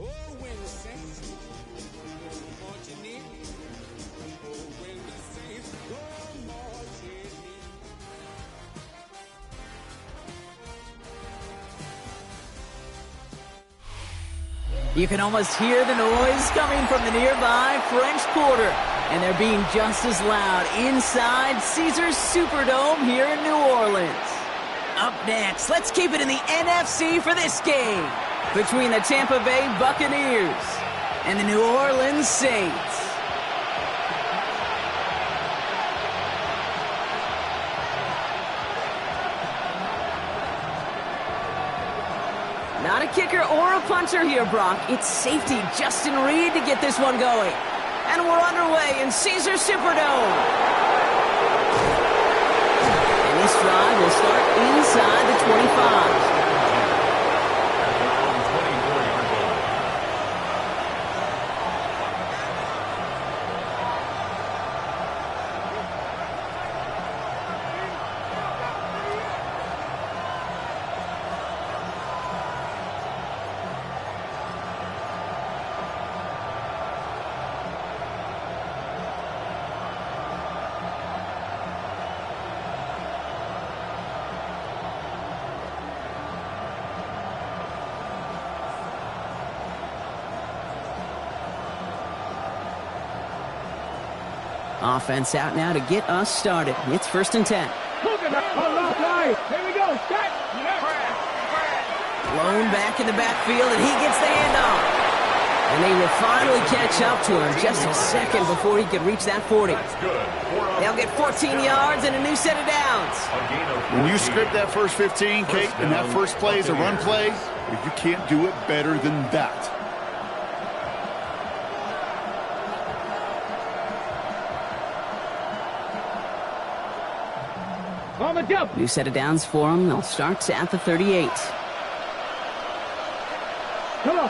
Oh, when the saints marching in. Oh, when the saints go marching in. You can almost hear the noise coming from the nearby French Quarter, and they're being just as loud inside Caesars Superdome here in New Orleans. Up next, let's keep it in the NFC for this game between the Tampa Bay Buccaneers and the New Orleans Saints. Not a kicker or a punter here, Brock. It's safety Justin Reed to get this one going. And we're underway in Caesars Superdome. And this drive will start inside the 25. Offense out now to get us started. It's 1st and 10. Here we go. Set. Blown back in the backfield, and he gets the handoff. And they will finally catch up to him just a second before he could reach that 40. They'll get 14 yards and a new set of downs. When you script that first 15, Kate, and that first play is a run play, you can't do it better than that. New set of downs for them. They'll start at the 38. Come on.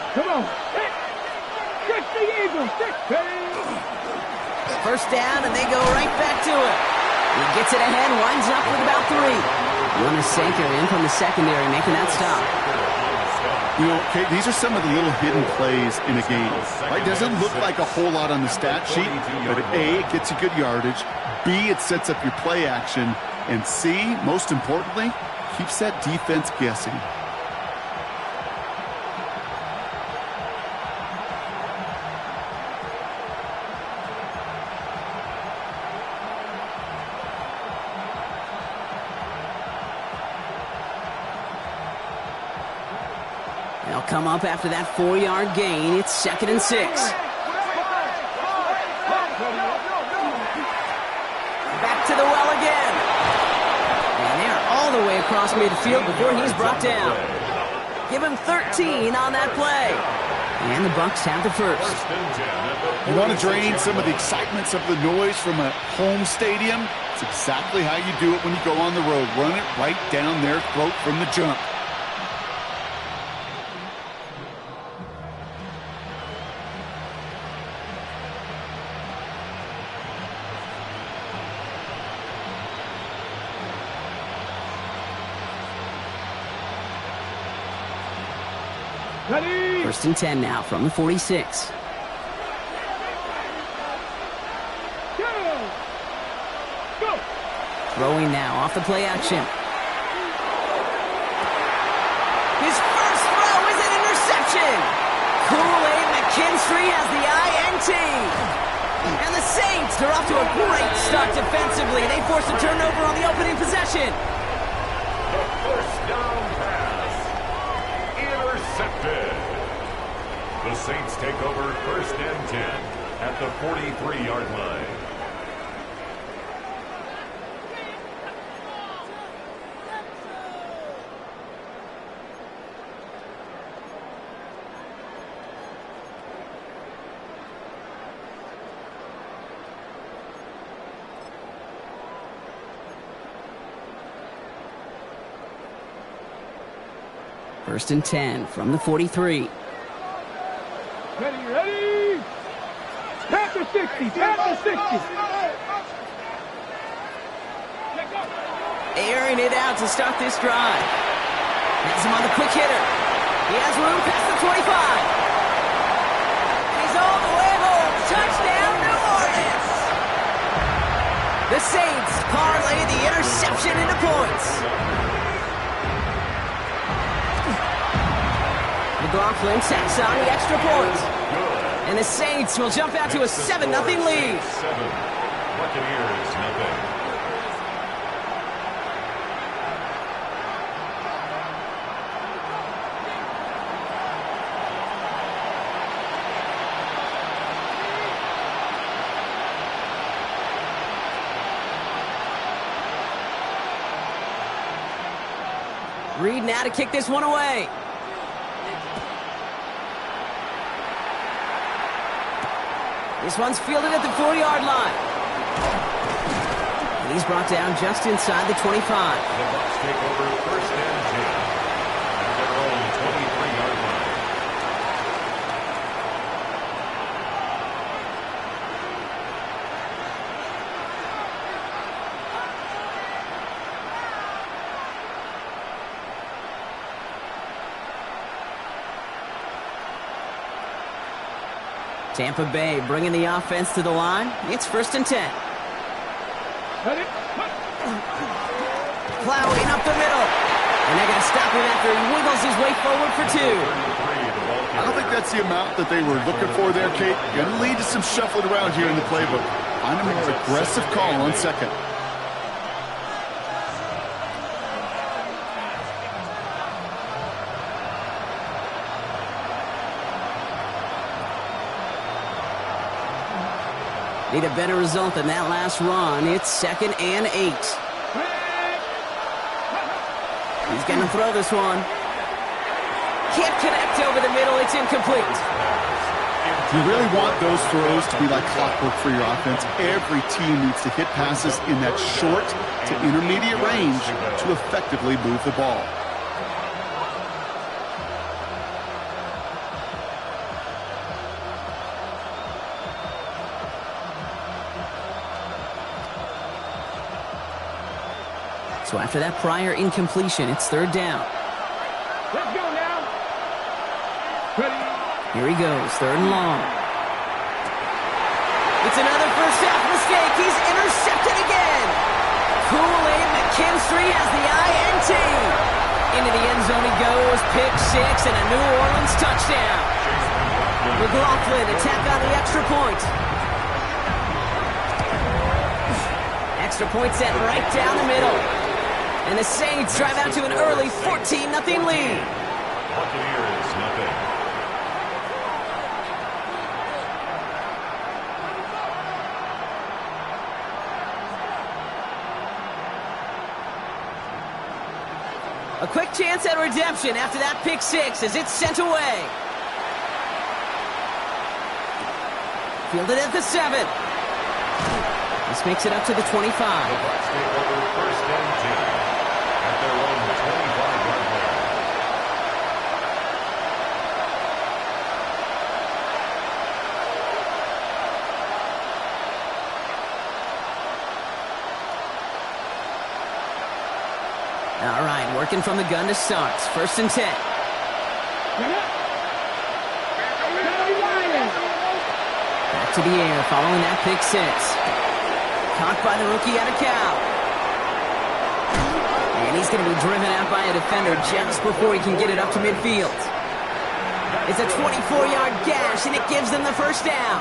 Trick the Eagles. First down, and they go right back to it. He gets it ahead, winds up with about 3. Wanasenko in from the secondary, making that stop. You know, Kate, these are some of the little hidden plays in a game. Right? Doesn't look like a whole lot on the stat sheet, but A, it gets you good yardage. B, it sets up your play action. And C, most importantly, keeps that defense guessing. come up after that 4-yard gain. It's 2nd and 6. Back to the well again. And they're all the way across midfield before he's brought down. Give him 13 on that play. And the Bucs have the first. You want to drain some of the excitement, some of the noise from a home stadium? It's exactly how you do it when you go on the road. Run it right down their throat from the jump. Ready? 1st and 10 now from the 46. Go! Throwing now off the play action. His first throw is an interception. Kool-Aid McKinstry has the INT. And the Saints are off to a great start defensively. They force a turnover on the opening possession. The first down pass. Intercepted. The Saints take over 1st and 10 at the 43-yard line. First and 10 from the 43. Ready? Tap the 60, tap the 60. Airing it out to start this drive. Has him on the quick hitter. He has room past the 25. He's all the way home. Touchdown, New Orleans. The Saints parlay the interception into points. McLaughlin sacks on the extra point. And the Saints will jump out to a 7-0 lead. 7. Buccaneers, nothing. Reed now to kick this one away. This one's fielded at the 4-yard line. And he's brought down just inside the 25. The Bucs take over 1st and 10 at their own 23-yard line. Tampa Bay bringing the offense to the line. It's 1st and 10. Ready? Plowing up the middle. And they're going to stop him after he wiggles his way forward for 2. I don't think that's the amount that they were looking for there, Kate. Going to lead to some shuffling around here in the playbook. Find a more aggressive call on 2nd. Need a better result than that last run. It's 2nd and 8. He's going to throw this one. Can't connect over the middle. It's incomplete. You really want those throws to be like clockwork for your offense. Every team needs to hit passes in that short to intermediate range to effectively move the ball. So after that prior incompletion, it's 3rd down. Let's go now. Ready? Here he goes, 3rd and long. It's another first half mistake. He's intercepted again. Kool-Aid McKinstry has the INT. Into the end zone he goes, pick 6 and a New Orleans touchdown. McLaughlin attack on the extra point. Extra point set right down the middle. And the Saints drive out to an early 14-0 lead. Buccaneers, nothing. A quick chance at redemption after that pick six as it's sent away. Fielded at the 7. This makes it up to the 25. The Bucs take over first and 10 at their own 25-yard line. All right, working from the gun to start. First and 10. Back to the air following that pick six. Caught by the rookie out of Cal. And he's going to be driven out by a defender just before he can get it up to midfield. It's a 24-yard gash, and it gives them the first down.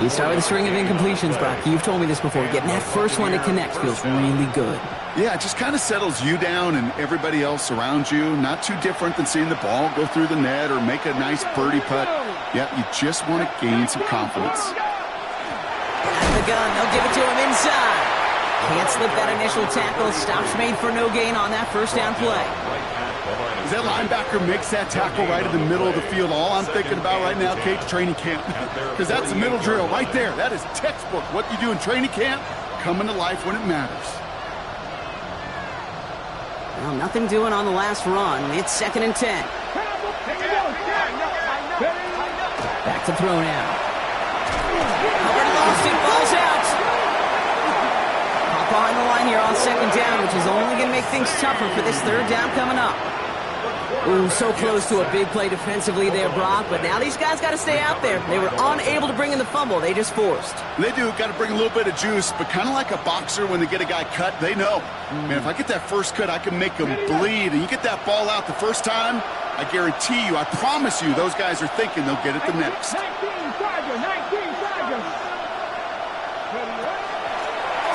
You start with a string of incompletions, Brock. You've told me this before. Getting that first one to connect feels really good. Yeah, it just kind of settles you down and everybody else around you. Not too different than seeing the ball go through the net or make a nice birdie putt. Yeah, you just want to gain some confidence. Out of the gun, they'll give it to him inside. Can't slip that initial tackle. Stops made for no gain on that first down play. As that linebacker makes that tackle right in the middle of the field, all I'm thinking about right now, Kate, training camp. Because that's the middle drill right there. That is textbook. What you do in training camp, coming to life when it matters. Well, nothing doing on the last run. It's second and 10. Back to throw now. Hubbard lost it. Ball's out. Hop behind the line here on second down, which is only going to make things tougher for this third down coming up. Ooh, so close to a big play defensively there, Brock, but now these guys got to stay out there. They were unable to bring in the fumble. They just forced. They do. Got to bring a little bit of juice, but kind of like a boxer when they get a guy cut, they know. Man, if I get that first cut, I can make them bleed. And you get that ball out the first time, I guarantee you, I promise you, those guys are thinking they'll get it the next. 19 Chargers.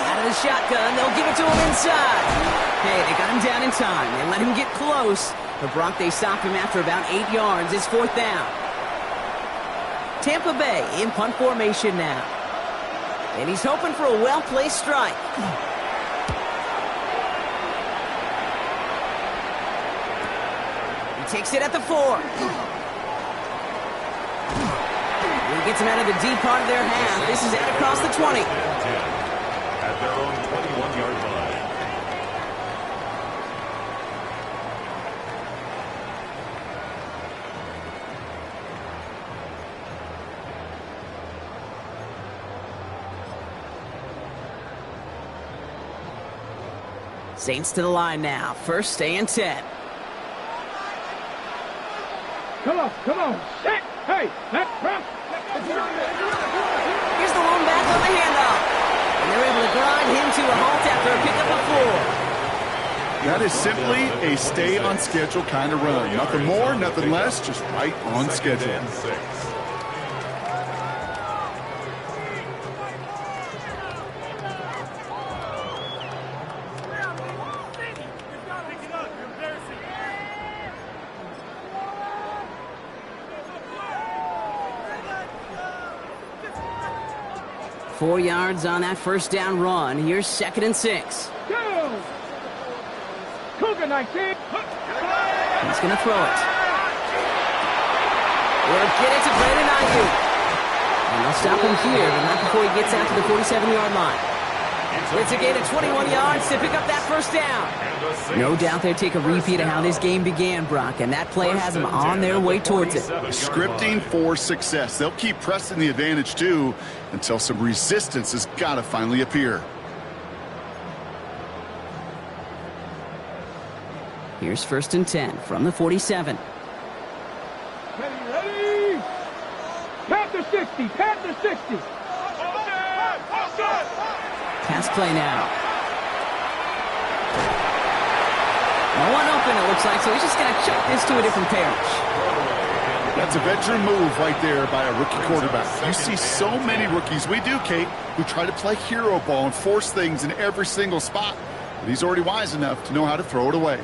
Out of the shotgun, they'll give it to him inside. Hey, they got him down in time. They let him get close. But Brock, they stopped him after about 8 yards. It's fourth down. Tampa Bay in punt formation now. And he's hoping for a well-placed strike. He takes it at the 4. He gets him out of the deep part of their half. This is out across the 20. At their own 21-yard line. Saints to the line now. First and 10. Come on. Set. Hey, that's press. Here's the lone back on the handoff. And they're able to grind him to a halt after a pickup of 4. That is simply a stay-on-schedule kind of run. Nothing more, nothing less, just right on schedule. Second and 6. Four yards on that first down run. Here's second and 6. Cougar 19. He's going to throw it. We'll get it to Brandon Ayuk. And they'll stop him here, but not before he gets out to the 47-yard line. It's a gain of 21 yards to pick up that first down. No doubt they'll take a repeat of how this game began, Brock, and that play has them on their way towards it. Scripting for success. They'll keep pressing the advantage, too, until some resistance has got to finally appear. Here's first and 10 from the 47. Ready. Panther 60. Pass play now. No one open, it looks like, so he's just going to chuck this to a different parish. That's a veteran move right there by a rookie quarterback. You see so many rookies, we do, Kate, who try to play hero ball and force things in every single spot. But he's already wise enough to know how to throw it away.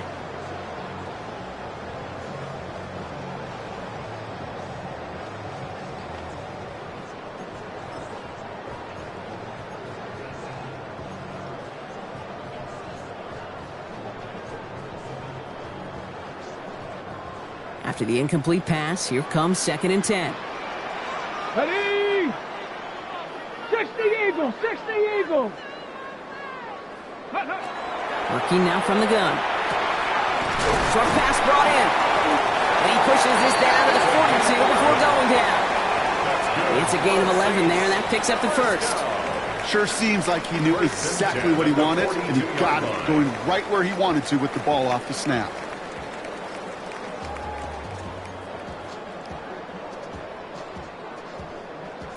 After the incomplete pass, here comes 2nd and 10. Ready? 60 Eagles, 60 Eagles. Working now from the gun. Short pass brought in. And he pushes this down to the 42 before going down. It's a gain of 11 there, and that picks up the first. Sure seems like he knew exactly what he wanted, and he got it, going right where he wanted to with the ball off the snap.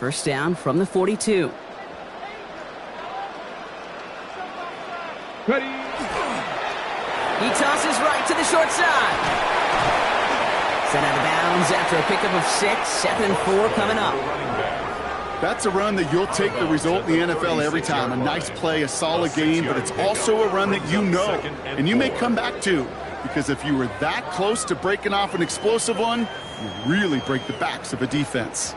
First down from the 42. Ready? He tosses right to the short side. Set out of bounds after a pickup of 6. 2nd and 4 coming up. That's a run that you'll take the result in the NFL every time. A nice play, a solid game, but it's also a run that you know, and you may come back to, because if you were that close to breaking off an explosive one, you really break the backs of a defense.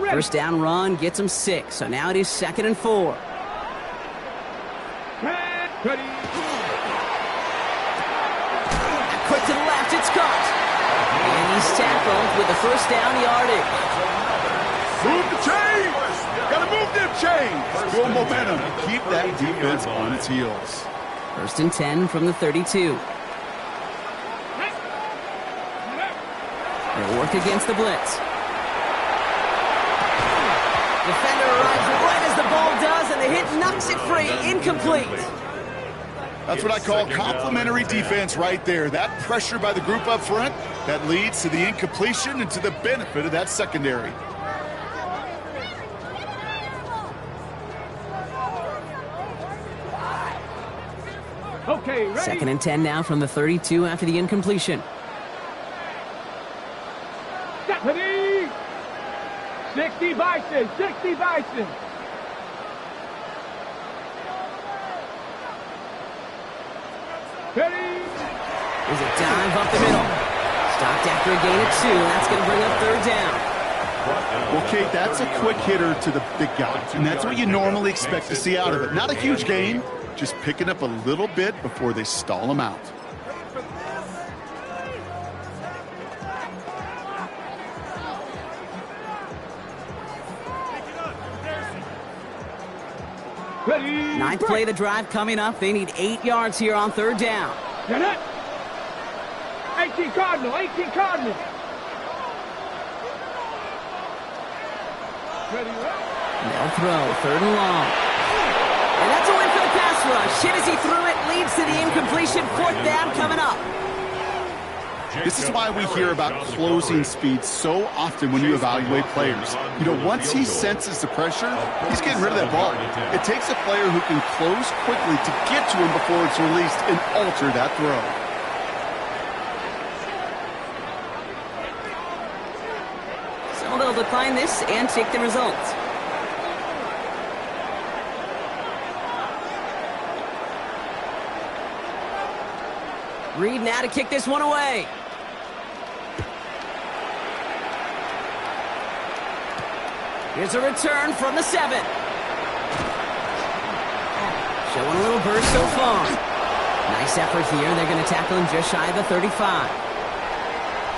First down run gets him 6, so now it is 2nd and 4. Ready? Quick to the left, it's caught. And he's tackled with the first down yardage. Move the chains! Gotta move them chains! Build momentum. Keep that defense on its heels. 1st and 10 from the 32. They'll work against the blitz. Defender arrives right as the ball does, and the hit knocks it free. Incomplete. That's what I call complimentary defense right there. That pressure by the group up front, that leads to the incompletion and to the benefit of that secondary. Okay, ready? 2nd and 10 now from the 32 after the incompletion. Ready? 60 Bison, 60 Bison. Ready? There's a dive up the middle. Stopped after a gain of 2. That's going to bring up 3rd down. Well, Kate, that's a quick hitter to the big guy, and that's what you normally expect to see out of it. Not a huge gain, just picking up a little bit before they stall him out. Ready? 9th play of the drive coming up. They need 8 yards here on 3rd down. Get it? 18 Cardinal, 18 Cardinal. Ready? They'll throw 3rd and long. And that's a win for the pass rush. Hit as he threw it, leads to the incompletion. 4th down coming up. This is why we hear about closing speed so often when you evaluate players. You know, once he senses the pressure, he's getting rid of that ball. It takes a player who can close quickly to get to him before it's released and alter that throw. So they'll decline this and take the results. Reed now to kick this one away. Here's a return from the 7. Showing a little burst so far. Nice effort here. They're going to tackle him just shy of the 35.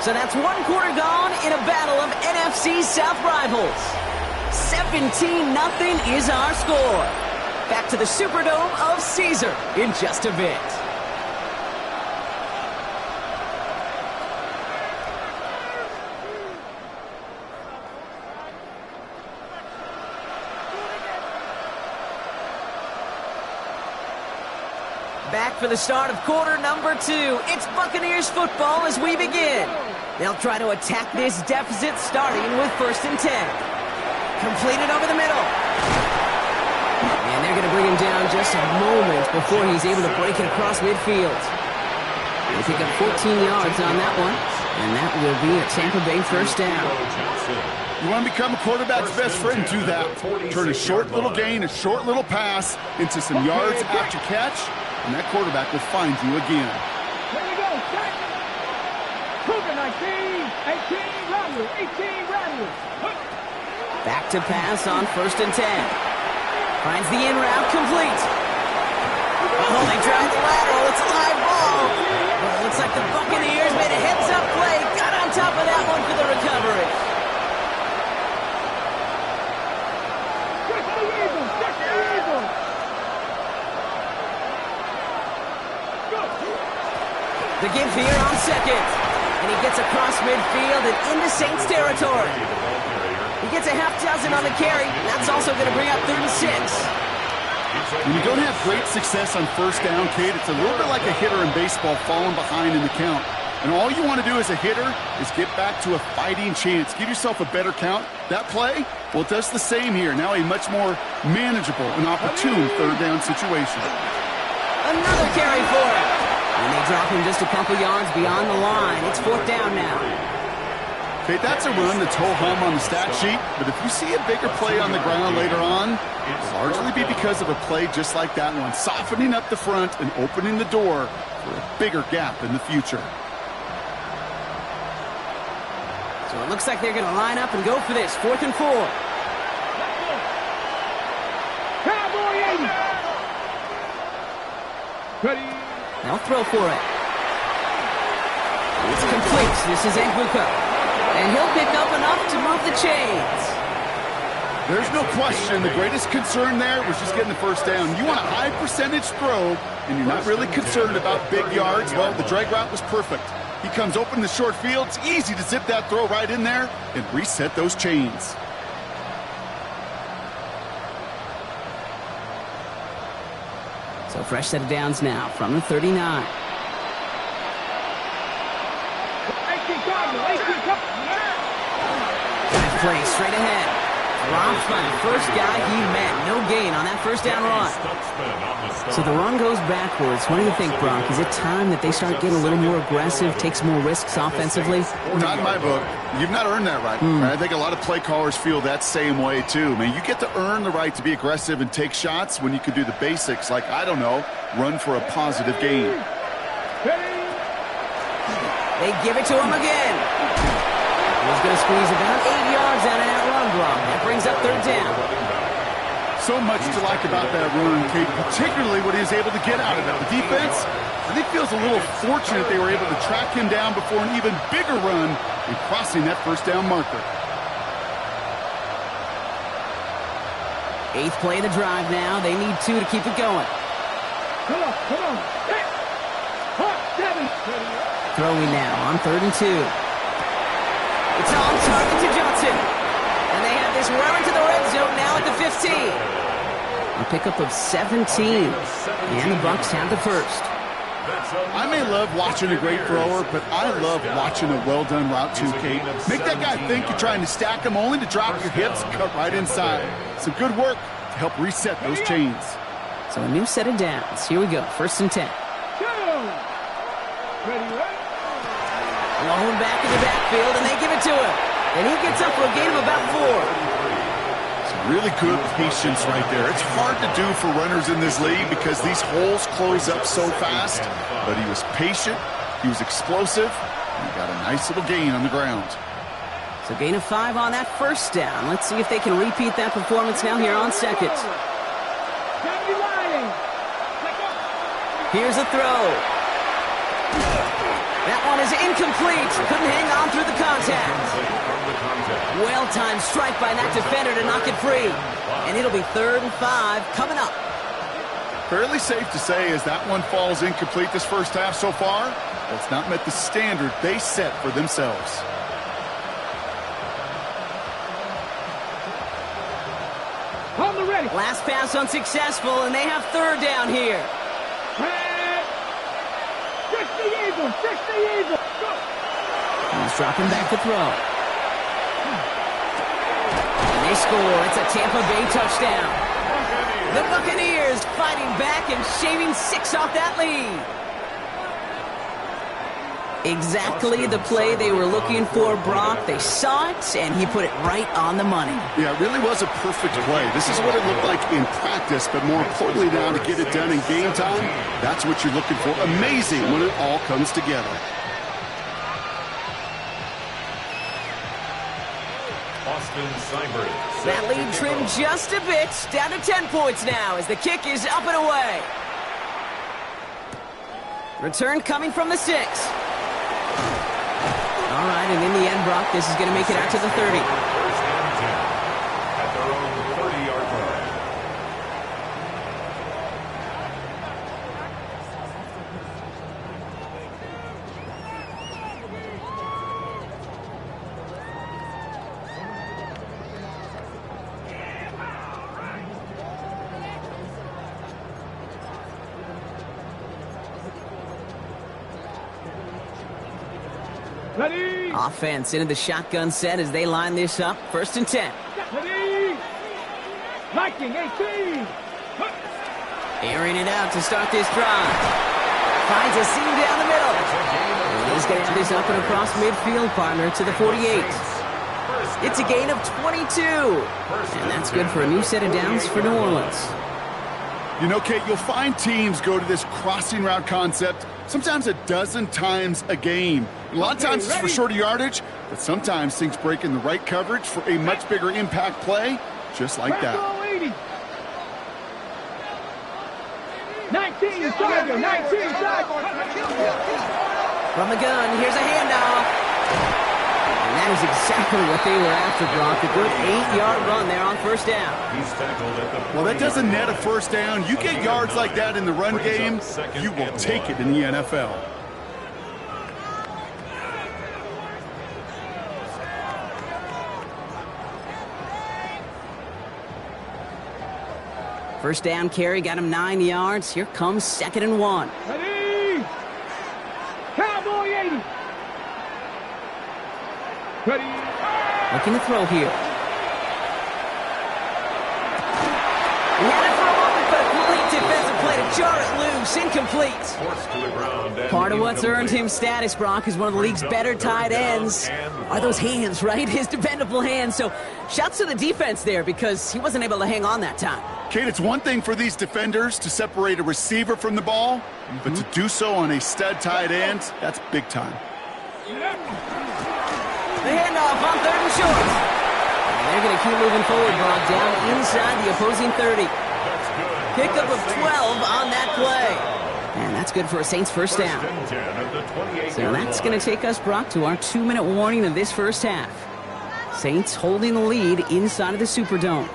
So that's 1 quarter gone in a battle of NFC South rivals. 17-0 is our score. Back to the Superdome of Caesar in just a bit. Back for the start of quarter number 2. It's Buccaneers football as we begin. They'll try to attack this deficit starting with 1st and 10. Completed over the middle. And they're going to bring him down just a moment before he's able to break it across midfield. They pick up 14 yards on that one, and that will be a Tampa Bay 1st down. You want to become a quarterback's best friend, do that. Turn a short little gain, a short little pass into some yards after catch, and that quarterback will find you again. Here we go. Cougar 19, 18, Rattler, 18, Rattler. Back to pass on 1st and 10. Finds the in route complete. Oh, they drive the lateral. It's a live ball. Well, it looks like the Buccaneers made a heads-up play. Got on top of that one for the recovery. Touch the Eagles, touch the Eagles. The give here on 2nd. And he gets across midfield and into Saints territory. He gets a half dozen on the carry. That's also going to bring up 3rd and 6. When you don't have great success on 1st down, Kate, it's a little bit like a hitter in baseball falling behind in the count. And all you want to do as a hitter is get back to a fighting chance. Give yourself a better count. That play, well, it does the same here. Now a much more manageable and opportune 3rd down situation. Another carry for him. And they drop him just a couple yards beyond the line. It's 4th down now. Okay, that's a run that's ho-hum on the stat sheet, but if you see a bigger play on the ground later on, it'll largely be because of a play just like that one, softening up the front and opening the door for a bigger gap in the future. So it looks like they're going to line up and go for this. 4th and 4. Cowboy 80. Ready. They'll throw for it. It's complete. This is Egbuka. And he'll pick up enough to move the chains. There's no question. The greatest concern there was just getting the 1st down. You want a high percentage throw, and you're not really concerned about big yards. Well, the drag route was perfect. He comes open in the short field. It's easy to zip that throw right in there and reset those chains. So fresh set of downs now from the 39. 18 Cardinal, 18 Cardinal. Drive play straight ahead. Dropped by the first guy he met. No gain on that 1st down run. So the run goes backwards. What do you think, Brock? Is it time that they start getting a little more aggressive, take some more risks offensively? Not in my book. You've not earned that right. I think a lot of play callers feel that same way, too. Man, you get to earn the right to be aggressive and take shots when you can do the basics, like, I don't know, run for a positive gain. They give it to him again. He's going to squeeze about 8 yards out of that run block. That brings up 3rd down. So much to like about that run, Kate, particularly what he was able to get out of it. The defense, I think, feels a little fortunate they were able to track him down before an even bigger run in crossing that 1st down marker. 8th play of the drive now. They need 2 to keep it going. Come on, come on. 7. Throwing now on 3rd and 2. It's on target to Johnson. And they have this run into the red zone now at the 15. A pickup of 17. And the Bucs have the 1st. I may love watching a great thrower, but I love watching a well-done route too, Kate. Make that guy think you're trying to stack him only to drop your hips, cut right inside. Some good work to help reset those chains. So a new set of downs. Here we go. 1st and 10. Blown back in the backfield, and they give it to him. And he gets up for a gain of about 4. Some really good patience right there. It's hard to do for runners in this league because these holes close up so fast. But he was patient, he was explosive, and he got a nice little gain on the ground. So gain of 5 on that 1st down. Let's see if they can repeat that performance now here on 2nd. Here's a throw. That one is incomplete. Couldn't hang on through the contact. Well-timed strike by that defender to knock it free. And it'll be 3rd and 5 coming up. Fairly safe to say as that one falls incomplete this 1st half so far, it's not met the standard they set for themselves. On the ready. Last pass unsuccessful, and they have 3rd down here. Fix the Eagles. Go. He's dropping back to throw. And they score. It's a Tampa Bay touchdown. The Buccaneers fighting back and shaving 6 off that lead. Exactly the play they were looking for, Brock. They saw it, and he put it right on the money. Yeah, it really was a perfect play. This is what it looked like in practice, but more importantly now to get it done in game time, that's what you're looking for. Amazing when it all comes together. Austin Seibert. That lead trimmed just a bit, down to 10 points now as the kick is up and away. Return coming from the 6. All right, and in the end, Brock, this is going to make it out to the 30. First and 10 at their own 30-yard line. Ready. Offense into the shotgun set as they line this up. First and 10. Ready. Liking 18. Airing it out to start this drive. Finds a seam down the middle. And he's going to have this up and across midfield, partner, to the 48. It's a gain of 22. And that's good for a new set of downs for New Orleans. You know, Kate, you'll find teams go to this crossing route concept sometimes a dozen times a game. A lot of times it's for shorter yardage, but sometimes things break in the right coverage for a much bigger impact play, just like that. 19, Tiger, 19, Tiger. From the gun, here's a handoff. And that is exactly what they were after, Brock. A good 8-yard run there on first down. He's tackled at the Well, that doesn't net a first down. You get yards like that in the run game, you will take it in the NFL. First down carry got him 9 yards. Here comes 2nd and 1. Ready. Cowboy 80. Ready. Looking to throw here. He had it for a moment, but a complete defensive play to jar it loose. Incomplete. forced to the ground. And Part of what's earned him incomplete. status, Brock, is one of the league's better tight ends. Are those hands, right? His dependable hands. So shouts to the defense there because he wasn't able to hang on that time. Kate, it's one thing for these defenders to separate a receiver from the ball, but to do so on a stud tight end, that's big time. The handoff on 3rd and short. And they're going to keep moving forward, Brock, down inside the opposing 30. Pickup of 12 on that play. And that's good for a Saints first down. First and 10 at the 28-yard So that's going line. to take us, Brock, to our 2-minute warning of this first half. Saints holding the lead inside of the Superdome.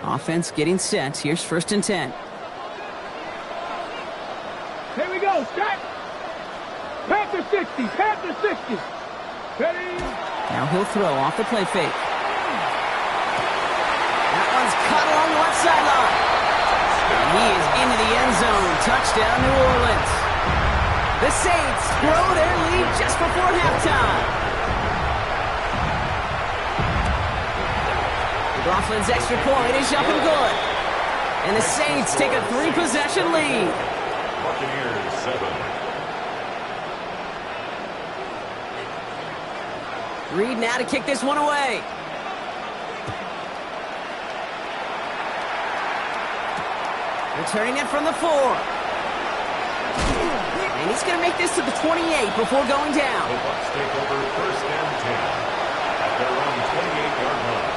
Offense getting set. Here's 1st and 10. Here we go. Start. Panther 60. Panther 60. Ready. Now he'll throw off the play fake. That one's cut along the left sideline. And he is into the end zone. Touchdown, New Orleans. The Saints grow their lead just before halftime. Coughlin's extra point is up and good. And the Saints take a 3-possession lead. Buccaneers 7. Reed now to kick this one away. Returning it from the 4. And he's going to make this to the 28 before going down. The Bucs take over 1st and 10 at their own 28-yard line.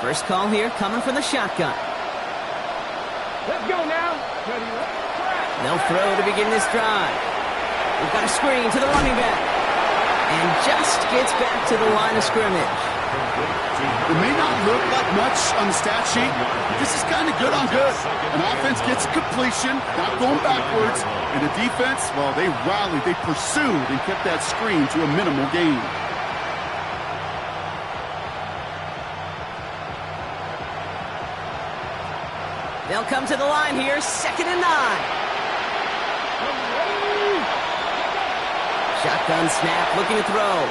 First call here coming from the shotgun. Let's go now. Ready. They'll throw to begin this drive. We've got a screen to the running back. And just gets back to the line of scrimmage. It may not look like much on the stat sheet, but this is kind of good on good. An offense gets completion, not going backwards, and the defense, well, they rallied, they pursued, and kept that screen to a minimal gain. They'll come to the line here, 2nd and 9. Shotgun snap, looking to throw.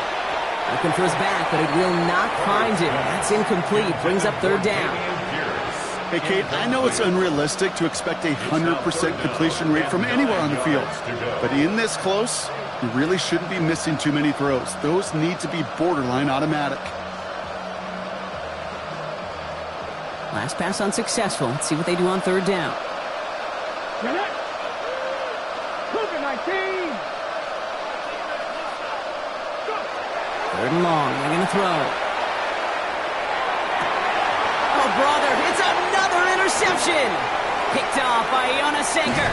Looking for his back, but it will not find him. That's incomplete. Brings up 3rd down. Hey, Kate, I know it's unrealistic to expect a 100% completion rate from anywhere on the field. But in this close, You really shouldn't be missing too many throws. Those need to be borderline automatic. Last pass unsuccessful. Let's see what they do on third down. Get it. Cougar 19. Go. Third and long. They're going to throw. Oh, brother. It's another interception. Picked off by Jonas Sanker.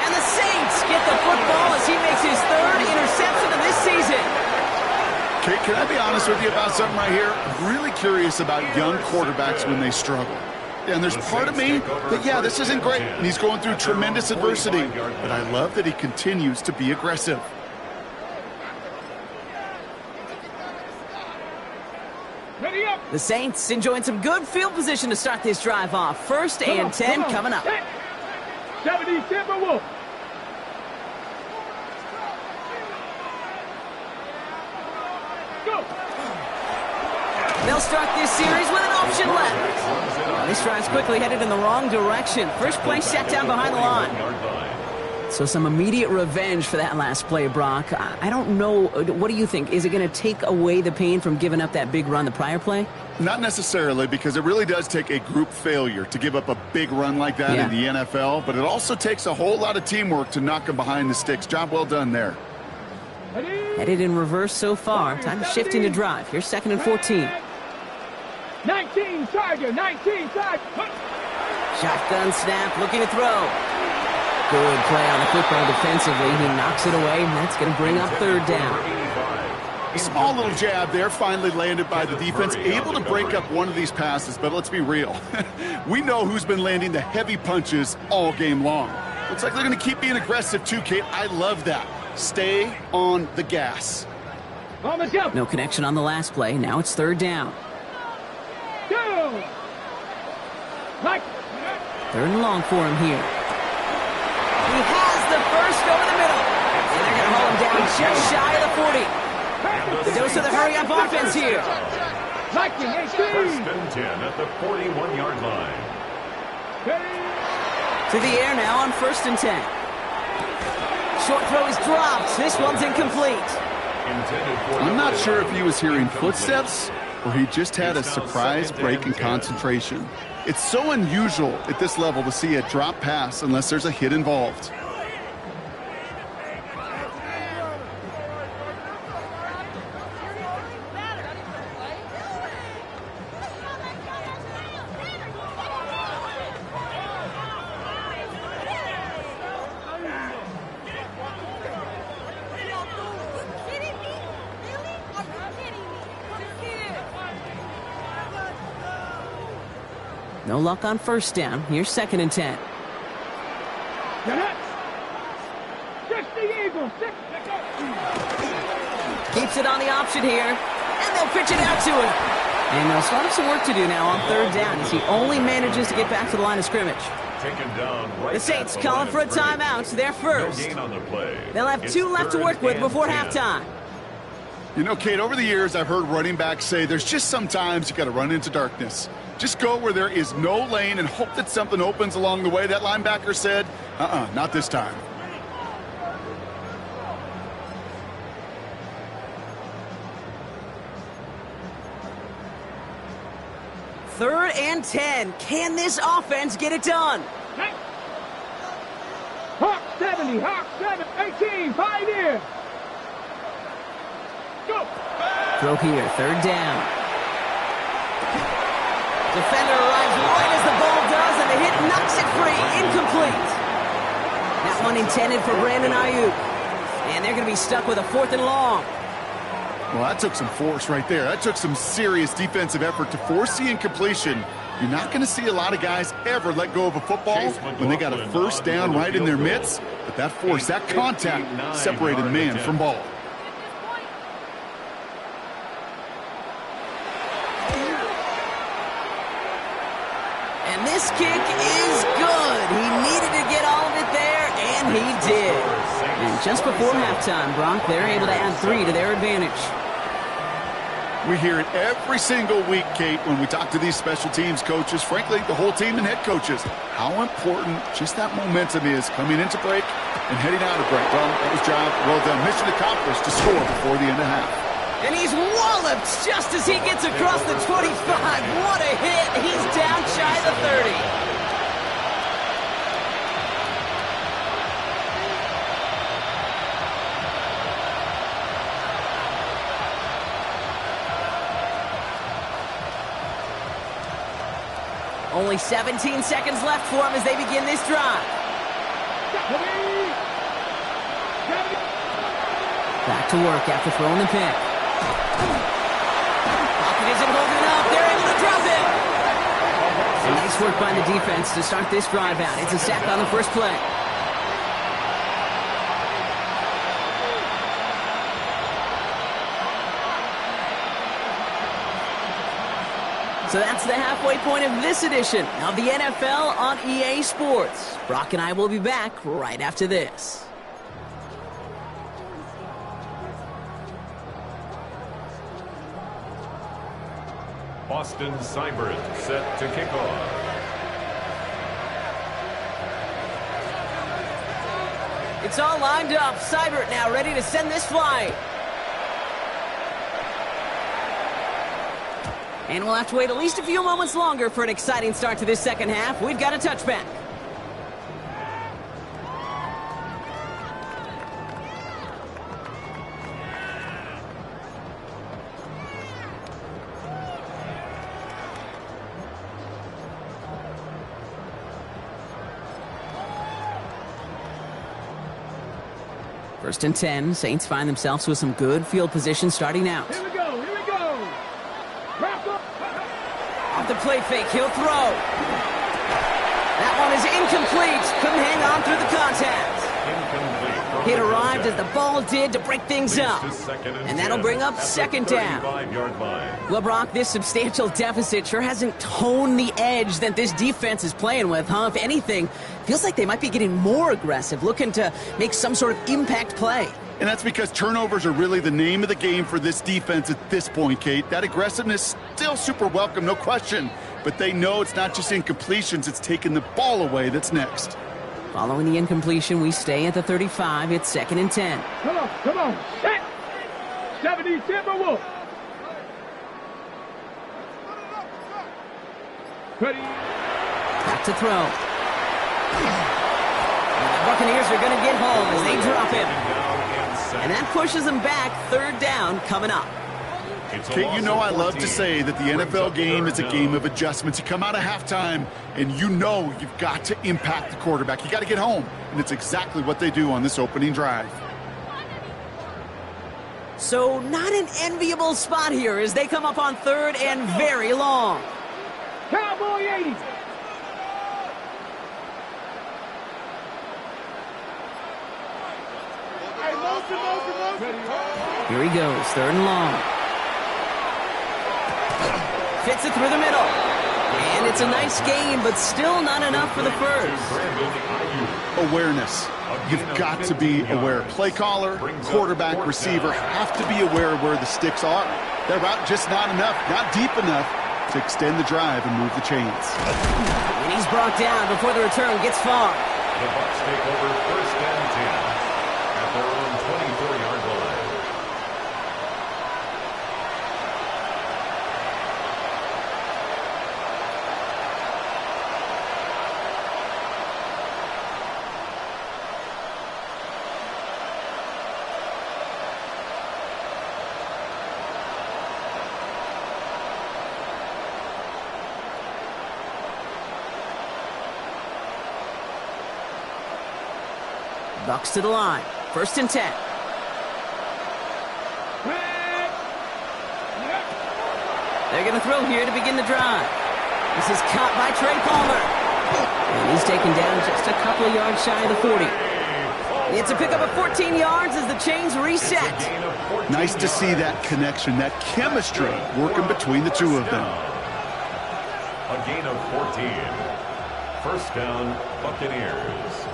And the Saints get the football as he makes his third interception of this season. Kate, can I be honest with you about something right here? I'm really curious about young quarterbacks when they struggle. And there's part of me that, yeah, this isn't great, and he's going through tremendous adversity. But I love that he continues to be aggressive. Ready up. The Saints enjoying some good field position to start this drive off. First and 10 coming up. 70 Timberwolves. Go. They'll start this series with an option left. Well, this drive's quickly headed in the wrong direction. First play set down behind the line. So some immediate revenge for that last play, Brock. I don't know. What do you think? Is it going to take away the pain from giving up that big run the prior play? Not necessarily, because it really does take a group failure to give up a big run like that in the NFL, but it also takes a whole lot of teamwork to knock them behind the sticks. Job well done there. Headed in reverse so far. Time to shift into drive. Here's 2nd and 14. 19 Tiger, 19 Tiger. Shotgun snap, looking to throw. Good play on the football defensively. He knocks it away, and that's going to bring up third down. A small little jab there finally landed by the defense, able to break up one of these passes, but let's be real. We know who's been landing the heavy punches all game long. Looks like they're going to keep being aggressive too, Kate. I love that. Stay on the gas. On the jump. No connection on the last play. Now it's third down. Go. Like. Third and long for him here. He has the first over the middle. And they're going to haul him down just shy of the 40. The dose of the hurry-up offense here. Viking 18. First and 10 at the 41-yard line. To the air now on 1st and 10. Short throw is dropped. This one's incomplete. I'm not sure if he was hearing footsteps or he just had a surprise break in concentration. It's so unusual at this level to see a drop pass unless there's a hit involved. No luck on first down. Here's 2nd and 10. Keeps it on the option here. And they'll pitch it out to him. And they'll start some work to do now on third down as he only manages to get back to the line of scrimmage. The Saints calling for a timeout. They're first. They'll have 2 left to work with before halftime. You know, Kate, over the years, I've heard running backs say there's just sometimes you got to run into darkness. Just go where there is no lane and hope that something opens along the way. That linebacker said, not this time. Third and 10. Can this offense get it done? Hawk 70, Hawk 18, Pioneer. Go. Throw here, third down. Defender arrives right as the ball does, and the hit knocks it free. Incomplete. That one intended for Brandon Ayuk. And they're going to be stuck with a 4th and long. Well, that took some force right there. That took some serious defensive effort to force the incompletion. You're not going to see a lot of guys ever let go of a football when they got a first down right in their midst. But that force, that contact separated man from ball. And this kick is good. He needed to get all of it there, and he did. And just before halftime, Brock, they're able to add 3 to their advantage. We hear it every single week, Kate, when we talk to these special teams coaches, frankly, the whole team and head coaches, how important just that momentum is coming into break and heading out of break. Well, that was job well done. Mission accomplished to score before the end of half. And he's walloped just as he gets across the 25. What a hit. He's down shy of the 30. Only 17 seconds left for him as they begin this drive. Back to work after throwing the pick. Pocket isn't holding up. They're able to drop it. And nice work by the defense to start this drive out. It's a sack on the first play. So that's the halfway point of this edition of the NFL on EA Sports. Brock and I will be back right after this. Austin Seibert set to kick off. It's all lined up. Seibert now ready to send this flight. And we'll have to wait at least a few moments longer for an exciting start to this second half. We've got a touchback. First and 10, Saints find themselves with some good field position starting out. Here we go. Wrap up. Off the play fake, he'll throw. That one is incomplete. Couldn't hang on through the contact. It arrived as the ball did to break things up. And that'll bring up second down. Well, Brock, this substantial deficit sure hasn't toned the edge that this defense is playing with, huh? If anything, feels like they might be getting more aggressive, looking to make some sort of impact play. And that's because turnovers are really the name of the game for this defense at this point, Kate. That aggressiveness still super welcome, no question. But they know it's not just incompletions, it's taking the ball away that's next. Following the incompletion, we stay at the 35. It's second and 10. Come on. Set. 70 Timberwolves. Ready. Back to throw. The Buccaneers are going to get home as they drop him. And that pushes them back. Third down coming up. Kate, you know I love to say that the NFL game is a game of adjustments. You come out of halftime, and you know you've got to impact the quarterback. You got to get home, and it's exactly what they do on this opening drive. So not an enviable spot here as they come up on third and very long. Cowboy 80. Here he goes, third and long. Fits it through the middle. And it's a nice game, but still not enough for the first. Awareness. You've got to be aware. Play caller, quarterback, receiver have to be aware of where the sticks are. Their route just not enough, not deep enough to extend the drive and move the chains. And he's brought down before the return gets far. The Bucs take over first and 10 at their own 24-yard line. Bucs to the line. First and 10. They're going to throw here to begin the drive. This is caught by Trey Palmer. And he's taken down just a couple of yards shy of the 40. It's a pickup of 14 yards as the chains reset. Nice to see that connection, that chemistry working between the two of them. A gain of 14. First down, Buccaneers.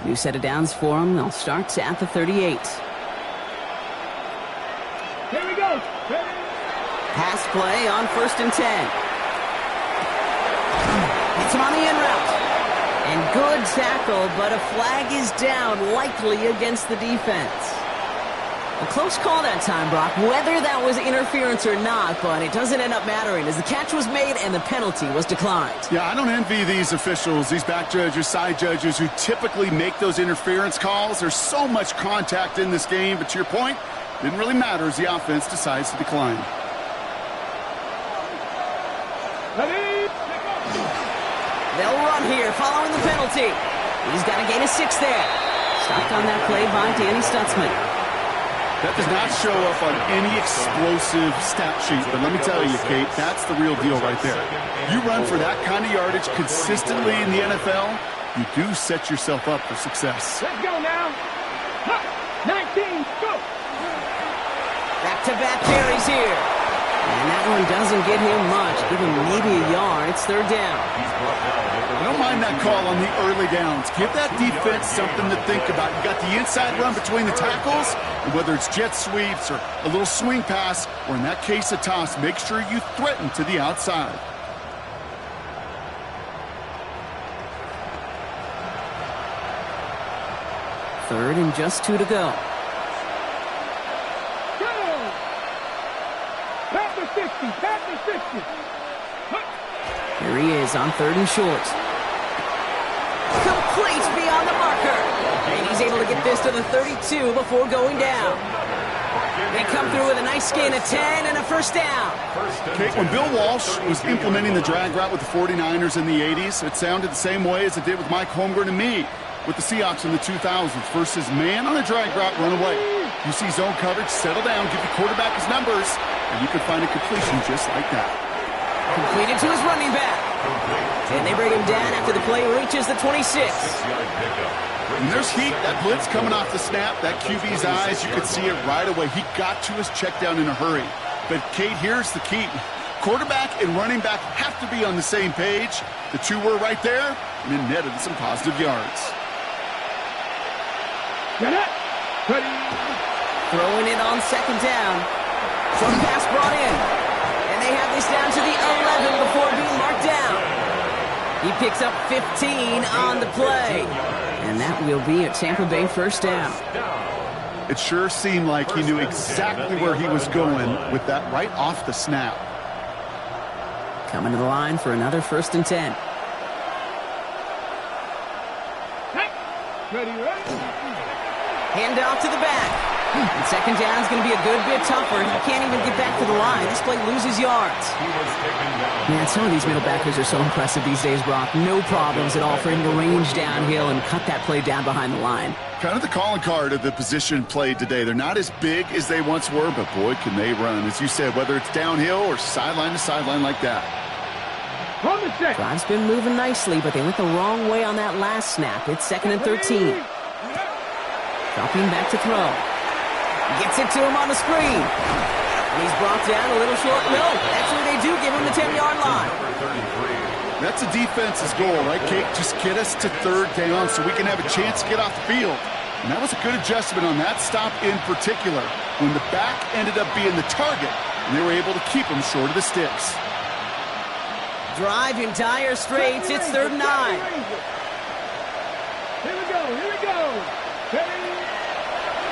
New set of downs for them. They'll start at the 38. Here we go. Pass play on 1st and 10. Hits him on the in route. And good tackle, but a flag is down, likely against the defense. A close call that time, Brock, whether that was interference or not, but it doesn't end up mattering as the catch was made and the penalty was declined. Yeah, I don't envy these officials, these back judges, side judges who typically make those interference calls. There's so much contact in this game, but to your point, didn't really matter as the offense decides to decline. They'll run here following the penalty. He's got to gain a 6 there. Stopped on that play by Danny Stutzman. That does not show up on any explosive stat sheet, but let me tell you, Kate, that's the real deal right there. You run for that kind of yardage consistently in the NFL, you do set yourself up for success. Let's go now. 19, go. Back-to-back carries here. And that one doesn't get him much. Give him maybe a yard. It's 3rd down. I don't mind that call on the early downs. Give that defense something to think about. You got the inside run between the tackles, and whether it's jet sweeps or a little swing pass, or in that case a toss, make sure you threaten to the outside. Third and just 2 to go. Pass the 60. Here he is on 3rd and short. Complete beyond the marker. And he's able to get this to the 32 before going down. They come through with a nice gain of 10 and a 1st down. Kate, when Bill Walsh was implementing the drag route with the 49ers in the 80s, it sounded the same way as it did with Mike Holmgren and me with the Seahawks in the 2000s versus man on a drag route, run away. You see zone coverage, settle down, give the quarterback his numbers, and you can find a completion just like that. Completed to his running back. And they bring him down after the play reaches the 26. And there's heat. That blitz coming off the snap, that QB's eyes, you could see it right away. He got to his check down in a hurry. But, Kate, here's the key. Quarterback and running back have to be on the same page. The two were right there, and it netted some positive yards. Get it. Ready. Throwing it on 2nd down. Some pass brought in. And they have this down to the 11 before being marked down. He picks up 15 on the play. And that will be a Tampa Bay 1st down. It sure seemed like he knew exactly where he was going with that right off the snap. Coming to the line for another 1st and 10. Ready. Hand off to the back. And 2nd down is going to be a good bit tougher. He can't even get back to the line. This play loses yards. Man, some of these middle backers are so impressive these days, Brock. No problems at all for him to range downhill and cut that play down behind the line. Kind of the calling card of the position played today. They're not as big as they once were, but boy, can they run. As you said, whether it's downhill or sideline to sideline like that. Drive's been moving nicely, but they went the wrong way on that last snap. It's 2nd and 13. Dropping back to throw. Gets it to him on the screen. And he's brought down a little short. No, actually they do give him the 10-yard line. That's a defense's goal, right, Kate? Just get us to 3rd down so we can have a chance to get off the field. And that was a good adjustment on that stop in particular, when the back ended up being the target, and they were able to keep him short of the sticks. Drive in dire straits. It's 3rd and 9. Here we go.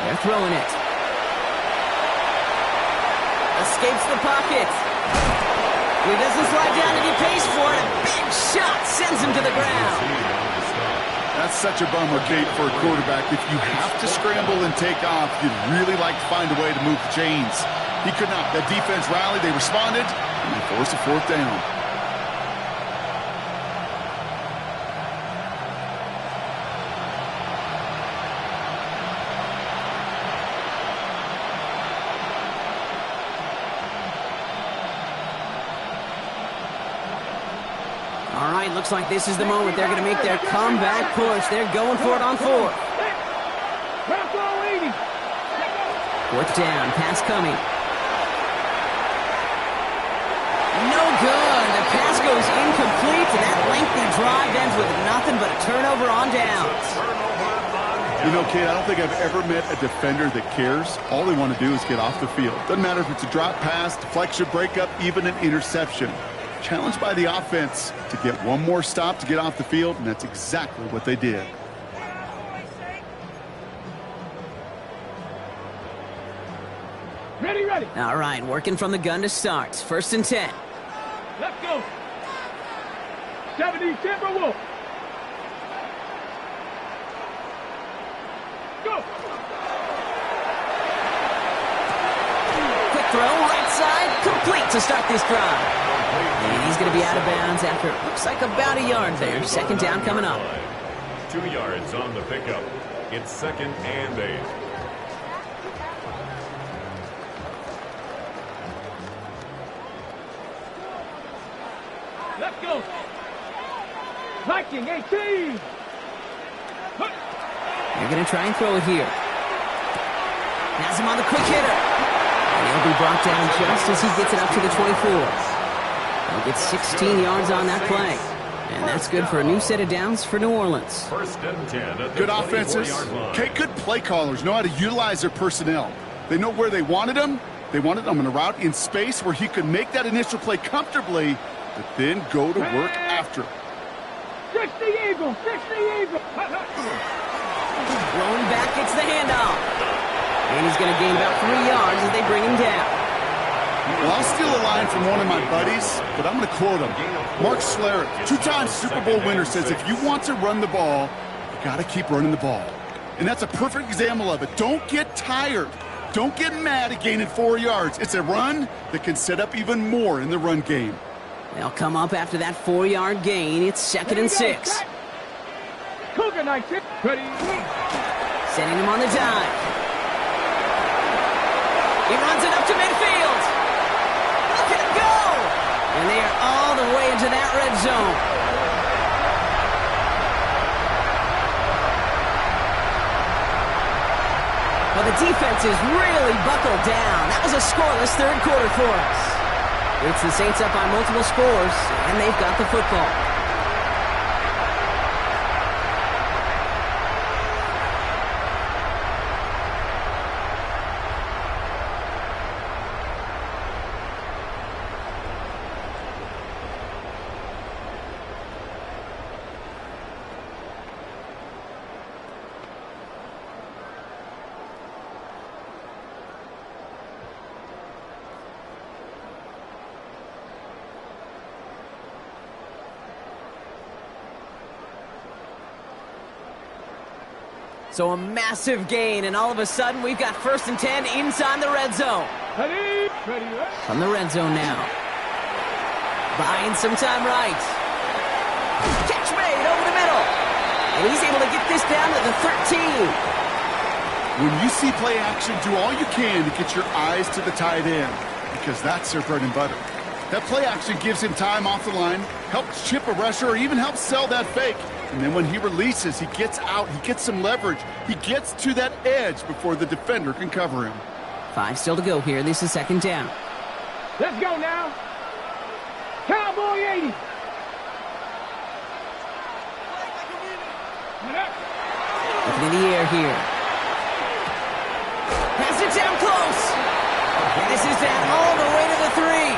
They're throwing it. Escapes the pocket. He doesn't slide down and he pays for it. A big shot sends him to the ground. That's such a bummer, Kate, for a quarterback. If you have to scramble and take off, you'd really like to find a way to move the chains. He could not. That defense rallied, they responded, and they forced a 4th down. All right, looks like this is the moment they're going to make their comeback push. They're going for it on 4th. 4th down, pass coming. No good. The pass goes incomplete, and that lengthy drive ends with nothing but a turnover on downs. You know, Kate, I don't think I've ever met a defender that cares. All they want to do is get off the field. Doesn't matter if it's a drop pass, deflection, breakup, even an interception. Challenged by the offense to get one more stop to get off the field, and that's exactly what they did. Ready, ready. All right, working from the gun to start. 1st and 10. Let's go. 70 Timberwolves. Go. Quick throw, right side, complete to start this drive. And he's going to be out of bounds after it looks like about a yard there. 2nd down coming up. 2 yards on the pickup. It's 2nd and 8. Let's go. Viking 18. They're going to try and throw it here. Has him on the quick hitter. And he'll be brought down just as he gets it up to the 24. He'll get 16 yards on that play. And that's good for a new set of downs for New Orleans. 1st and 10 at the Good offenses. 24-yard line. Okay, good play callers know how to utilize their personnel. They know where they wanted them. They wanted them in a route in space where he could make that initial play comfortably, but then go to work after. 60 Eagles, 60 Eagles. Rolling back, gets the handoff. And he's going to gain about 3 yards as they bring him down. Well, I'll steal a line from one of my buddies, but I'm going to quote him. Mark Schlereth, 2-time Super Bowl winner, says if you want to run the ball, you got to keep running the ball. And that's a perfect example of it. Don't get tired. Don't get mad at gaining 4 yards. It's a run that can set up even more in the run game. They'll come up after that 4-yard gain. It's 2nd and 6. Cougar 19. Ready. Sending him on the dive. He runs it up to midfield. Look at him go! And they are all the way into that red zone. Well, the defense is really buckled down. That was a scoreless 3rd quarter for us. It's the Saints up on multiple scores, and they've got the football. So a massive gain, and all of a sudden we've got 1st and 10 inside the red zone. Ready. Ready. From the red zone now. Buying some time right. Catch made over the middle. And he's able to get this down to the 13. When you see play action, do all you can to get your eyes to the tight end, because that's their bread and butter. That play action gives him time off the line, helps chip a rusher, or even helps sell that fake. And then when he releases, he gets out, he gets some leverage. He gets to that edge before the defender can cover him. 5 still to go here. This is 2nd down. Let's go now. Cowboy 80. Looking in the air here. Pass it down close. And this is down all the way to the 3.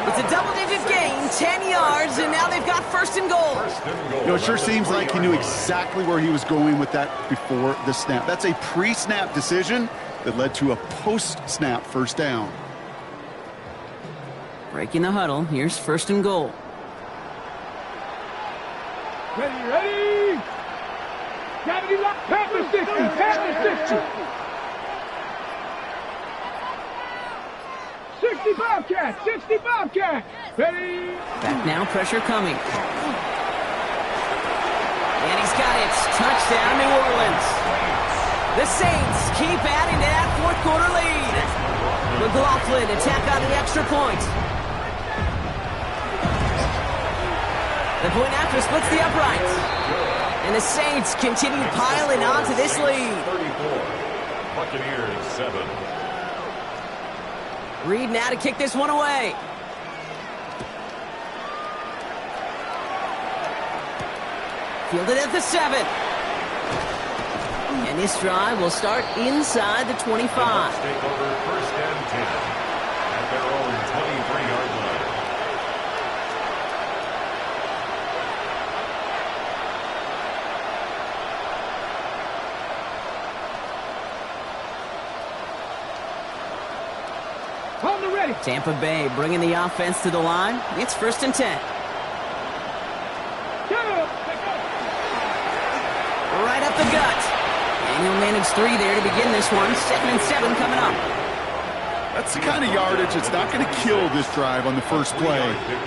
It's a double-digit gain, 10 yards, and now they've got 1st and goal. You know, it sure seems like he knew exactly where he was going with that before the snap. That's a pre-snap decision that led to a post-snap 1st down. Breaking the huddle. Here's 1st and goal. Ready, ready. Gravity lock. Panther 60. Panther 60. 60 Bobcat. 60 Bobcat. Ready. Back now. Pressure coming. And he's got it. Touchdown, New Orleans. The Saints keep adding to that 4th quarter lead. McLaughlin attack on the extra point. The point after splits the uprights. And the Saints continue piling on to this lead. 34. Buccaneers 7. Reed now to kick this one away. Fielded at the 7. And this drive will start inside the 25. The Bucs take over 1st and 10 at their own 23-yard line. On the ready. Tampa Bay bringing the offense to the line. It's 1st and 10. Right up the gut. And he'll manage 3 there to begin this one. 2nd and 7 coming up. That's the kind of yardage that's not going to kill this drive on the first play,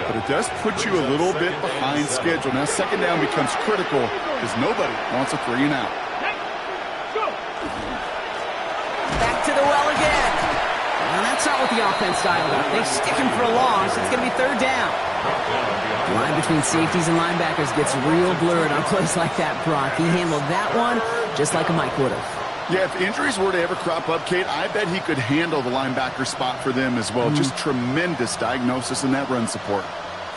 but it does put you a little bit behind schedule. Now 2nd down becomes critical because nobody wants a 3 and out. Back to the well again. Now that's not what the offense dialed up. They stick him for a loss. It's going to be 3rd down. The line between safeties and linebackers gets real blurred on plays like that, Brock. He handled that one just like a Mike would have. Yeah, if injuries were to ever crop up, Kate, I bet he could handle the linebacker spot for them as well. Just tremendous diagnosis in that run support.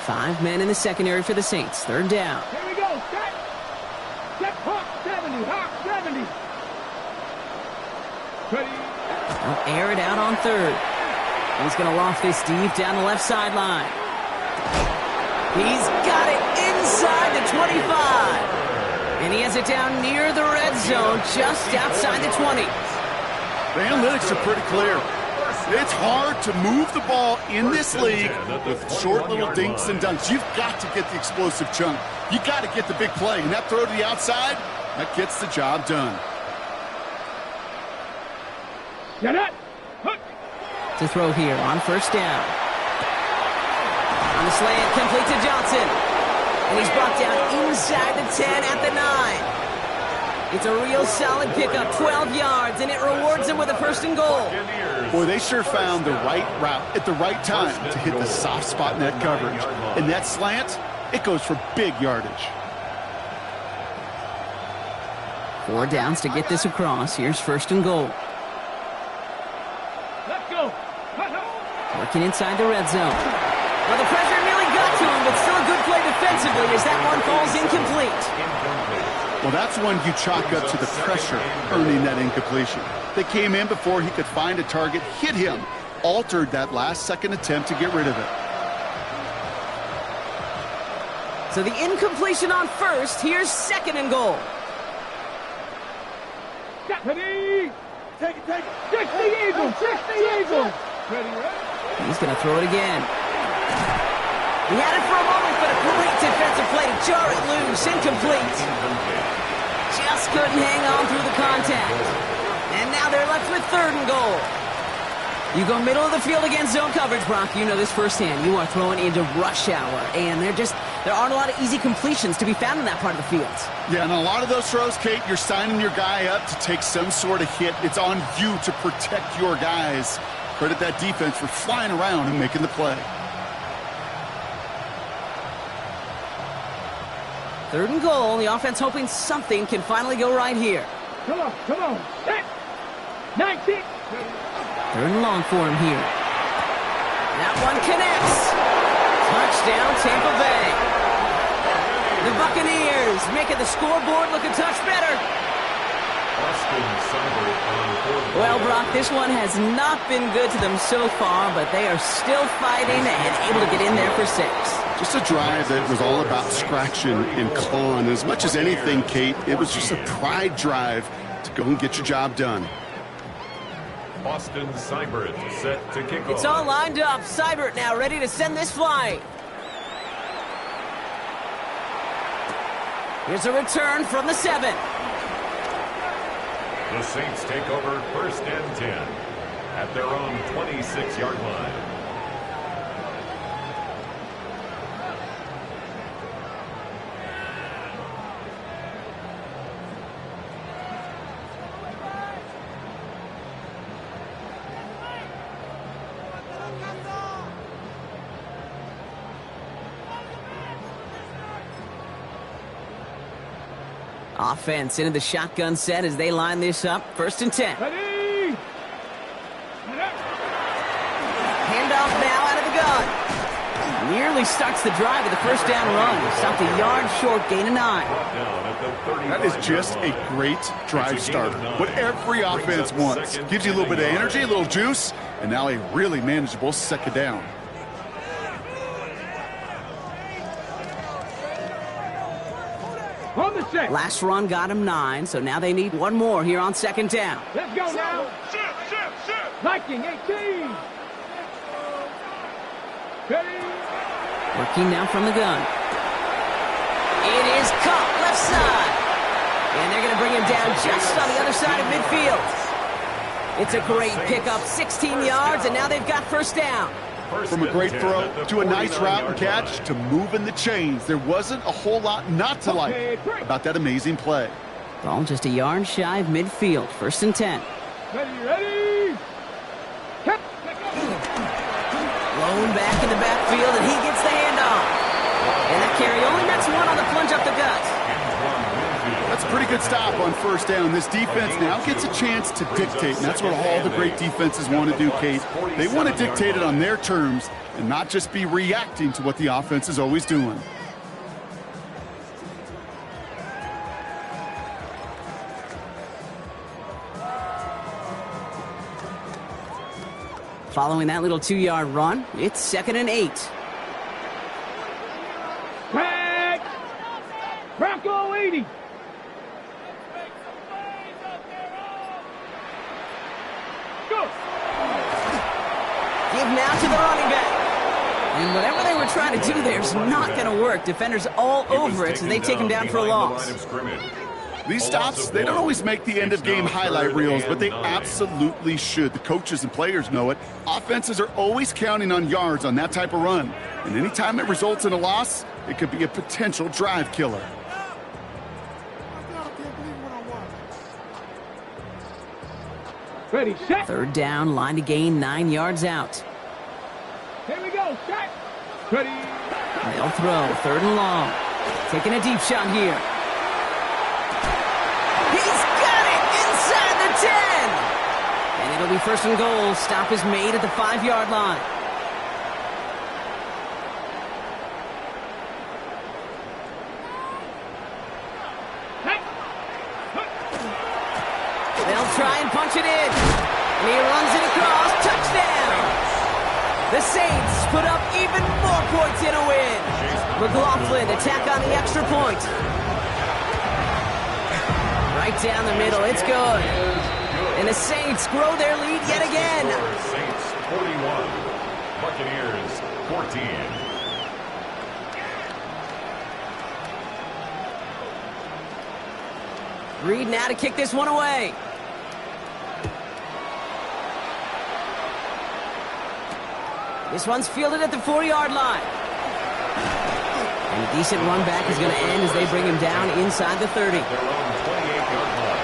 5 men in the secondary for the Saints. 3rd down. Here we go. Set. Set. Hawk 70. Hawk 70. Ready. They'll air it out on 3rd. He's going to loft this deep down the left sideline. He's got it inside the 25. And he has it down near the red zone, just outside the 20. The analytics are pretty clear. It's hard to move the ball in this league with short little dinks and dunks. You've got to get the explosive chunk. You got to get the big play. And that throw to the outside, that gets the job done. Get it. To throw here on 1st down. On the slant, complete to Johnson. And he's brought down inside the 10 at the 9. It's a real solid pickup, 12 yards, and it rewards him with a 1st and goal. Boy, they sure found the right route at the right time to hit the soft spot in that coverage. And that slant, it goes for big yardage. 4 downs to get this across. Here's 1st and goal. Let's go. Working inside the red zone. Well, the pressure nearly got to him, but still a good play defensively as that one falls incomplete. Well, that's one you chalk up to the pressure earning that incompletion. They came in before he could find a target, hit him, altered that last-second attempt to get rid of it. So the incompletion on 1st. Here's 2nd and goal. Ready. Take it. 60 Eagles. 60 Eagles. Ready. He's going to throw it again. He had it for a moment, but a great defensive play to jar it loose. Incomplete. Just couldn't hang on through the contact. And now they're left with 3rd and goal. You go middle of the field against zone coverage, Brock. You know this firsthand. You are throwing into rush hour, and there aren't a lot of easy completions to be found in that part of the field. Yeah, and a lot of those throws, Kate, you're signing your guy up to take some sort of hit. It's on you to protect your guys. Credit that defense for flying around and making the play. 3rd and goal. The offense hoping something can finally go right here. Come on. Set. 19. 3rd and long for him here. That one connects. Touchdown, Tampa Bay. The Buccaneers making the scoreboard look a touch better. Well, Brock, this one has not been good to them so far, but they are still fighting and able to get in there for 6. Just a drive that was all about scratching and clawing. As much as anything, Kate, it was just a pride drive to go and get your job done. Austin Seibert set to kick off. It's all lined up. Seibert now ready to send this flying. Here's a return from the 7. The Saints take over 1st and 10 at their own 26-yard line. Offense into the shotgun set as they line this up. 1st and 10. Ready. Handoff now out of the gun. Nearly starts the drive with a first down run. Stopped a yard short, gain of 9. That is just a great drive starter. What every offense wants. Gives you a little bit of energy, a little juice, and now a really manageable second down. On the set. Last run got him 9, so now they need one more here on second down. Let's go now. Viking 18. Ready. Working now from the gun. It is caught left side. And they're going to bring him down just on the other side of midfield. It's a great pickup, 16 yards, and now they've got first down. From a great throw to a nice route and catch to moving the chains. There wasn't a whole lot not to like about that amazing play. Ball just a yard shy of midfield. First and 10. Ready. Blown back in the backfield, and he gets the handoff. And that carry only nets one on the plunge up the gut. That's a pretty good stop on first down. This defense now gets a chance to dictate, and that's what all the great defenses want to do, Kate. They want to dictate it on their terms and not just be reacting to what the offense is always doing. Following that little 2-yard run, it's second and 8. Tag. Bronco 80. Go. Give now to the running back. And whatever they were trying to do there is not going to work. Defenders all over it, so they take him down for a loss. These stops, they don't always make the end-of-game highlight reels, but they absolutely should. The coaches and players know it. Offenses are always counting on yards on that type of run. And anytime it results in a loss, it could be a potential drive killer. Ready, set. Third down, line to gain 9 yards out. Here we go, set. Ready. They'll throw, third and long. Taking a deep shot here. He's got it inside the 10. And it'll be first and goal. Stop is made at the 5-yard line. They'll try and punch it in. And he runs it across. Touchdown. The Saints put up even more points in a win. McLaughlin attack on the extra point. Right down the middle. It's good. And the Saints grow their lead yet again. Saints 41, Buccaneers 14. Reed now to kick this one away. This one's fielded at the 4-yard line. And a decent run back is going to end as they bring him down inside the 30. Their own 28-yard line.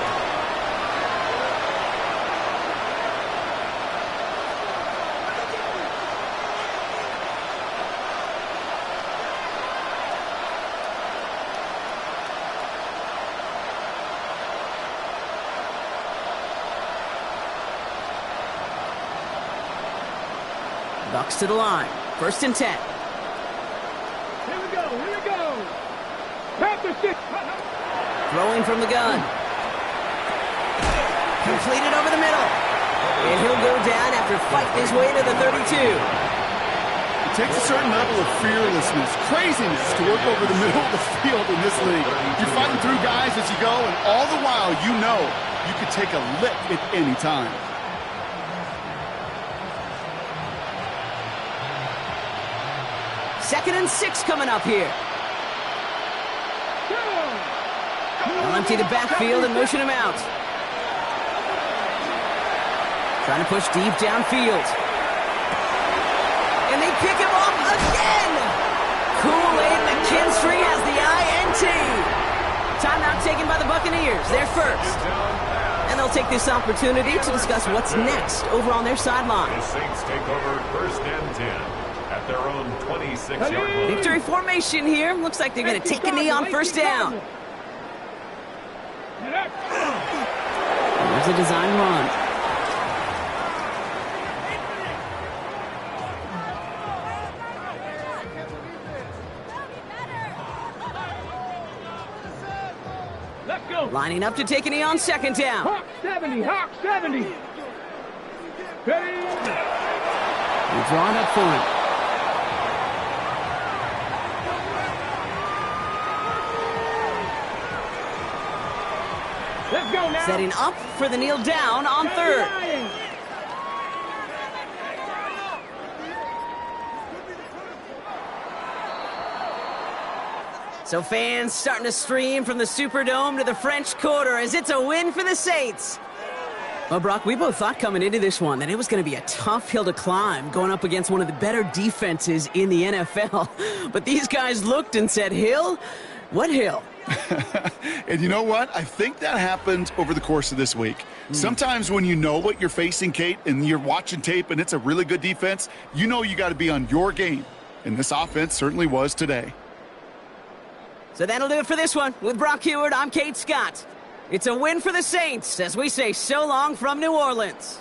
Bucks to the line. First and 10. Here we go, here we go. Panther 6. Throwing from the gun. Completed over the middle. And he'll go down after fighting his way to the 32. It takes a certain level of fearlessness, craziness to work over the middle of the field in this league. You're fighting through guys as you go, and all the while you know you could take a lick at any time. Second and 6 coming up here. They'll empty the backfield and motion him out. Trying to push deep downfield. And they pick him off again. Kool-Aid McKinstry has the INT. Timeout taken by the Buccaneers. They're first. And they'll take this opportunity to discuss what's next over on their sideline. The Saints take over first and 10 at their own 26-yard line. Victory formation here. Looks like they're going to take a knee on first down. There's a design run. Lining up to take a knee on second down. Hawk 70, Hawk 70. Ready? They draw it up front. Let's go now. Setting up for the kneel down on third. So fans starting to stream from the Superdome to the French Quarter as it's a win for the Saints. Well, Brock, we both thought coming into this one that it was going to be a tough hill to climb going up against one of the better defenses in the NFL. But these guys looked and said, Hill? What hill? And you know what? I think that happened over the course of this week. Sometimes when you know what you're facing, Kate, and you're watching tape and it's a really good defense, you know you got to be on your game. And this offense certainly was today. So that'll do it for this one. With Brock Huard, I'm Kate Scott. It's a win for the Saints as we say so long from New Orleans.